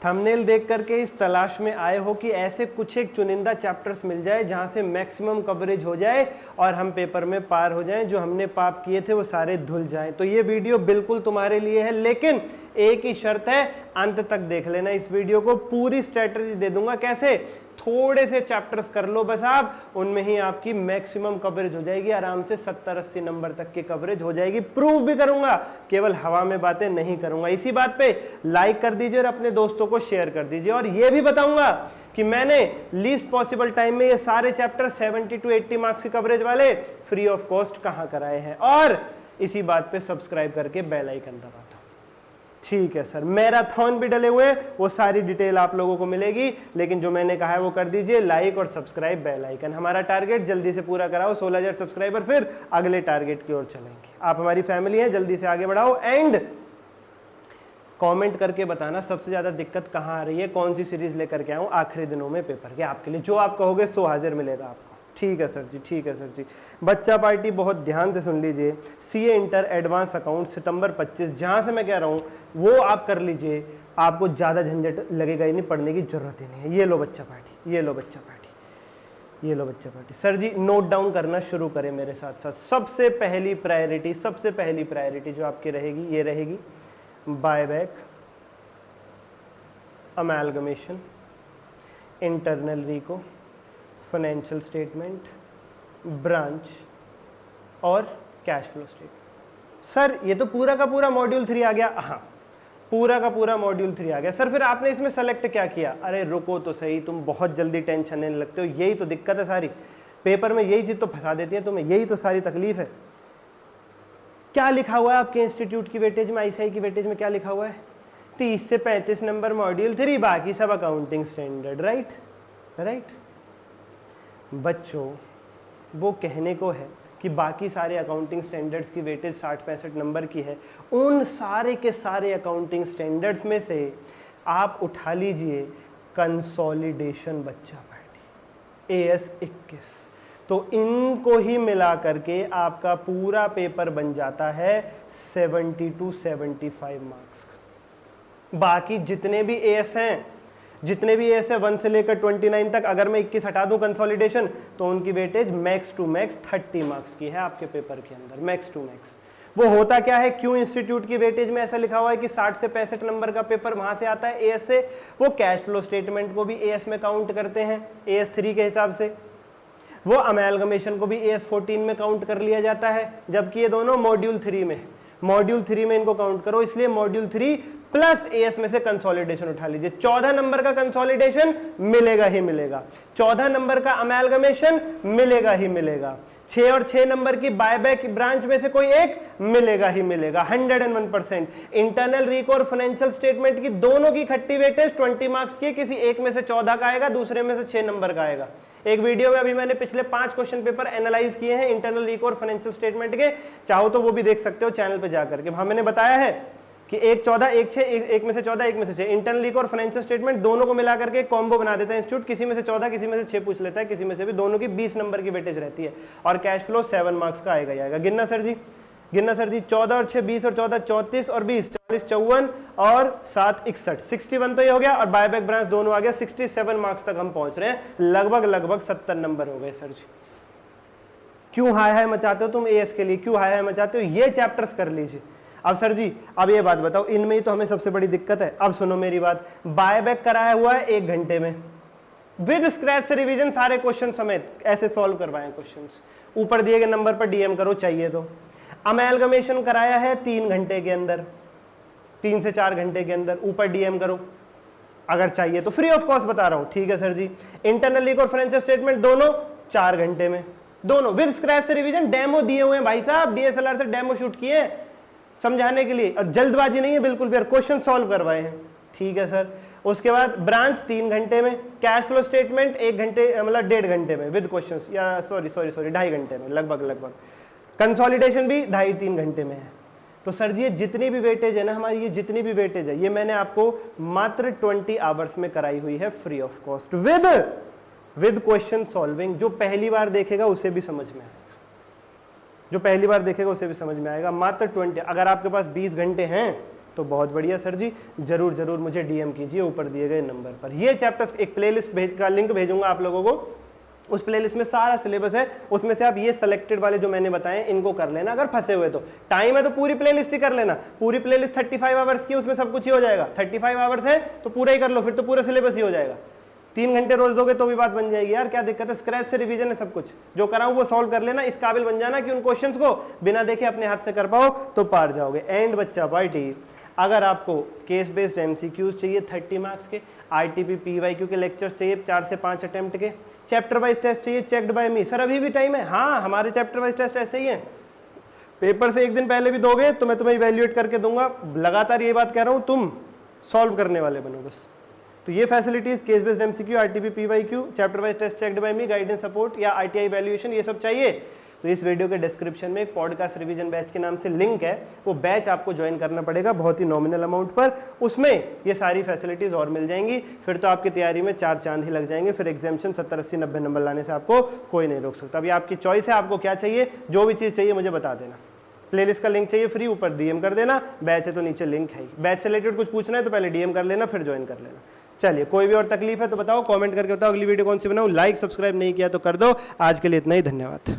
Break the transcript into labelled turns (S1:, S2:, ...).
S1: Thumbnail देख करके इस तलाश में आए हो कि ऐसे कुछ एक चुनिंदा चैप्टर्स मिल जाए जहां से मैक्सिमम कवरेज हो जाए और हम पेपर में पार हो जाएं, जो हमने पाप किए थे वो सारे धुल जाएं। तो ये वीडियो बिल्कुल तुम्हारे लिए है, लेकिन एक ही शर्त है, अंत तक देख लेना इस वीडियो को। पूरी स्ट्रेटजी दे दूंगा कैसे, थोड़े से चैप्टर्स कर लो बस आप, उनमें ही आपकी मैक्सिमम कवरेज हो जाएगी, आराम से 70-80 नंबर तक की कवरेज हो जाएगी। प्रूव भी करूंगा, केवल हवा में बातें नहीं करूंगा। इसी बात पे लाइक कर दीजिए और अपने दोस्तों को शेयर कर दीजिए। और ये भी बताऊंगा कि मैंने लीस्ट पॉसिबल टाइम में ये सारे चैप्टर 70 to 80 मार्क्स की कवरेज वाले फ्री ऑफ कॉस्ट कहां कराए हैं। और इसी बात पे सब्सक्राइब करके बेल आइकन दबा दो। ठीक है सर, मैराथन भी डले हुए हैं, वो सारी डिटेल आप लोगों को मिलेगी, लेकिन जो मैंने कहा है वो कर दीजिए, लाइक और सब्सक्राइब, बेल आइकन। हमारा टारगेट जल्दी से पूरा कराओ, 16,000 सब्सक्राइबर, फिर अगले टारगेट की ओर चलेंगे। आप हमारी फैमिली हैं, जल्दी से आगे बढ़ाओ। एंड कमेंट करके बताना सबसे ज्यादा दिक्कत कहाँ आ रही है, कौन सी सीरीज लेकर के आऊँ आखिरी दिनों में पेपर के आपके लिए। जो आप कहोगे 100 हाजिर मिलेगा आपको। ठीक है सर जी, ठीक है सर जी। बच्चा पार्टी बहुत ध्यान से सुन लीजिए। सीए इंटर एडवांस अकाउंट सितंबर 25, जहां से मैं कह रहा हूं वो आप कर लीजिए, आपको ज्यादा झंझट लगेगा ही नहीं, पढ़ने की जरूरत ही नहीं है। ये लो बच्चा पार्टी, ये लो बच्चा पार्टी, ये लो बच्चा पार्टी। सर जी नोट डाउन करना शुरू करें मेरे साथ साथ। सबसे पहली प्रायोरिटी जो आपकी रहेगी ये रहेगी बायबैक, अमैलगमेशन, इंटरनल रिको, फाइनेंशियल स्टेटमेंट, ब्रांच और कैश फ्लो स्टेटमेंट। सर ये तो पूरा का पूरा मॉड्यूल 3 आ गया। हाँ, पूरा का पूरा मॉड्यूल 3 आ गया। सर फिर आपने इसमें सेलेक्ट क्या किया? अरे रुको तो सही, तुम बहुत जल्दी टेंशन लेने लगते हो, यही तो दिक्कत है सारी। पेपर में यही चीज तो फंसा देती है तुम्हें, यही तो सारी तकलीफ है। क्या लिखा हुआ है आपके इंस्टीट्यूट की वेटेज में, आईसीआई की वेटेज में क्या लिखा हुआ है? 30 से 35 नंबर मॉड्यूल 3, बाकी सब अकाउंटिंग स्टैंडर्ड। राइट बच्चों, वो कहने को है कि बाकी सारे अकाउंटिंग स्टैंडर्ड्स की वेटेज 60-65 नंबर की है। उन सारे के सारे अकाउंटिंग स्टैंडर्ड्स में से आप उठा लीजिए कंसोलिडेशन बच्चा पार्टी, AS 21। तो इनको ही मिला करके आपका पूरा पेपर बन जाता है 70 to 75 मार्क्स का। बाकी जितने भी AS हैं, जितने भी एस है 1 से लेकर 29 तक, अगर मैं 21 हटा दूं कंसोलिडेशन, तो उनकी weightage max to max 30 marks की है आपके पेपर के अंदर, मैक्स टू मैक्स। वो होता क्या है, क्यों इंस्टीट्यूट की वेटेज में ऐसा लिखा हुआ है कि 60 से 65 नंबर का पेपर वहां से आता है एएस से? वो कैश फ्लो स्टेटमेंट को भी एएस में काउंट करते हैं, AS 3 के हिसाब से। वो अमेलगमेशन को भी AS 14 में काउंट कर लिया जाता है, जबकि ये दोनों मॉड्यूल 3 में, मॉड्यूल 3 में इनको काउंट करो। इसलिए मॉड्यूल 3 प्लस AS में से कंसोलिडेशन उठा लीजिए। 14 नंबर का कंसोलिडेशन मिलेगा ही मिलेगा, 14 नंबर का अमेलगमेशन मिलेगा ही मिलेगा, 6 और 6 नंबर की बायबैक ब्रांच में से कोई एक मिलेगा ही मिलेगा 101%। इंटरनल रिको और फाइनेंशियल स्टेटमेंट की दोनों की खट्टी वेटेज 20 मार्क्स की, किसी एक में से 14 का आएगा, दूसरे में से 6 नंबर का आएगा। एक वीडियो में अभी मैंने पिछले 5 क्वेश्चन पेपर एनालाइज किए हैं इंटरनल रिको और फाइनेंशियल स्टेटमेंट के, चाहो तो वो भी देख सकते हो चैनल पे जाकर के। वहां मैंने बताया है कि एक 14 एक 6, एक में से 14 एक में से 6, इंटरनल रिको और फाइनेंशियल स्टेटमेंट दोनों को मिला करके कॉम्बो बना देता है इंस्टीट्यूट। किसी में से 14 किसी में से 6 पूछ लेता है, किसी में से भी, दोनों की 20 नंबर की वेटेज रहती है। और कैश फ्लो 7 मार्क्स का आएगा ही आएगा। गिनना सर जी, गिनना सर जी। 14 और 6 20 और 14 34 और 20 40 54 और 7 61, 61 तो ये हो गया। और बायबैक ब्रांच दोनों आ गया, 67 मार्क्स तक हम पहुंच रहे हैं, लगभग 70 नंबर हो गए सर जी। क्यों हाय हाय मचाते हो तुम AS के लिए, क्यों हाय हाय मचाते हो? ये चैप्टर्स कर लीजिए। अब सर जी अब ये बात बताओ, इनमें ही तो हमें सबसे बड़ी दिक्कत है। अब सुनो मेरी बात, बायबैक कराया हुआ है 1 घंटे में, विद स्क्रैच से रिवीजन सारे क्वेश्चन समेत ऐसे सॉल्व करवाए क्वेश्चंस, ऊपर दिए गए नंबर पर DM करो चाहिए तो। अमेलगमेशन कराया है 3 घंटे के अंदर, 3 से 4 घंटे के अंदर, ऊपर DM करो अगर चाहिए तो, फ्री ऑफ कॉस्ट बता रहा हूं। ठीक है सर जी। इंटरनल रिको और फाइनेंशियल स्टेटमेंट दोनों 4 घंटे में, दोनों विद स्क्रैच से रिवीजन। डेमो दिए हुए हैं भाई साहब, DSLR से डेमो शूट किए समझाने के लिए, और जल्दबाजी नहीं है बिल्कुल भी, क्वेश्चन सॉल्व करवाए हैं। ठीक है सर। उसके बाद ब्रांच 3 घंटे में, कैश फ्लो स्टेटमेंट 1 घंटे मतलब 1.5 घंटे में विद क्वेश्चंस, या सॉरी 2.5 घंटे में लगभग। कंसोलिडेशन भी 2.5-3 घंटे में है। तो सर जी ये जितनी भी वेटेज है ना हमारी, ये जितनी भी वेटेज है, ये मैंने आपको मात्र 20 आवर्स में कराई हुई है free of cost, with question solving. जो पहली बार देखेगा उसे भी समझ में आएगा, जो पहली बार देखेगा उसे भी समझ में आएगा। मात्र 20। अगर आपके पास 20 घंटे हैं तो बहुत बढ़िया सर जी, जरूर जरूर मुझे डीएम कीजिए ऊपर दिए गए नंबर पर। ये चैप्टर्स एक प्लेलिस्ट का लिंक भेजूंगा आप लोगों को, उस प्लेलिस्ट में सारा सिलेबस है, उसमें से आप ये सिलेक्टेड वाले जो मैंने बताए इनको कर लेना। अगर फंसे हुए तो टाइम है तो पूरी प्लेलिस्ट ही कर लेना, पूरी प्लेलिस्ट 35 आवर्स की, उसमें सब कुछ ही हो जाएगा। 35 आवर्स है तो पूरा ही कर लो, फिर तो पूरा सिलेबस ही हो जाएगा। 3 घंटे रोज दोगे तो भी बात बन जाएगी यार, क्या दिक्कत है। स्क्रैच से रिवीजन है सब कुछ, जो कराऊं वो सॉल्व कर लेना, इस काबिल बन जाना कि उन क्वेश्चंस को बिना देखे अपने हाथ से कर पाओ तो पार जाओगे। एंड बच्चा पार्टी, अगर आपको केस बेस्ड एमसीक्यूज चाहिए 30 मार्क्स के, आईटीपी पीवाईक्यू के लेक्चर्स चाहिए 4 से 5 अटेम्प्ट के, चैप्टर वाइज टेस्ट चाहिए चेक्ड बाय मी, सर अभी भी टाइम है। हाँ, हमारे चैप्टर वाइज टेस्ट ऐसे ही हैं, पेपर से एक दिन पहले भी दोगे तो मैं तुम्हें इवैल्यूएट करके दूंगा। लगातार ये बात कह रहा हूँ, तुम सॉल्व करने वाले बनो बस। तो ये facilities, case based MCQ, ITP PYQ, chapter wise test checked by me, guidance support या आईटीआई वैल्यूएशन, ये सब चाहिए तो इस वीडियो के डिस्क्रिप्शन में एक पॉडकास्ट रिवीजन बैच के नाम से लिंक है, वो बैच आपको ज्वाइन करना पड़ेगा बहुत ही नॉमिनल अमाउंट पर। उसमें ये सारी फैसिलिटीज और मिल जाएंगी, फिर तो आपकी तैयारी में 4 चांद ही लग जाएंगे। फिर एग्जामिनेशन 70, 80, 90 नंबर लाने से आपको कोई नहीं रोक सकता। अभी आपकी चॉइस है, आपको क्या चाहिए, जो भी चीज़ चाहिए मुझे बता देना। प्लेलिस्ट का लिंक चाहिए फ्री, ऊपर डीएम कर देना, बैच है तो नीचे लिंक है। बैच से रिलेटेड कुछ पूछना है तो पहले डीएम कर लेना, फिर ज्वाइन कर लेना। चलिए, कोई भी और तकलीफ है तो बताओ, कमेंट करके बताओ, अगली वीडियो कौन सी बनाऊं। लाइक सब्सक्राइब नहीं किया तो कर दो। आज के लिए इतना ही, धन्यवाद।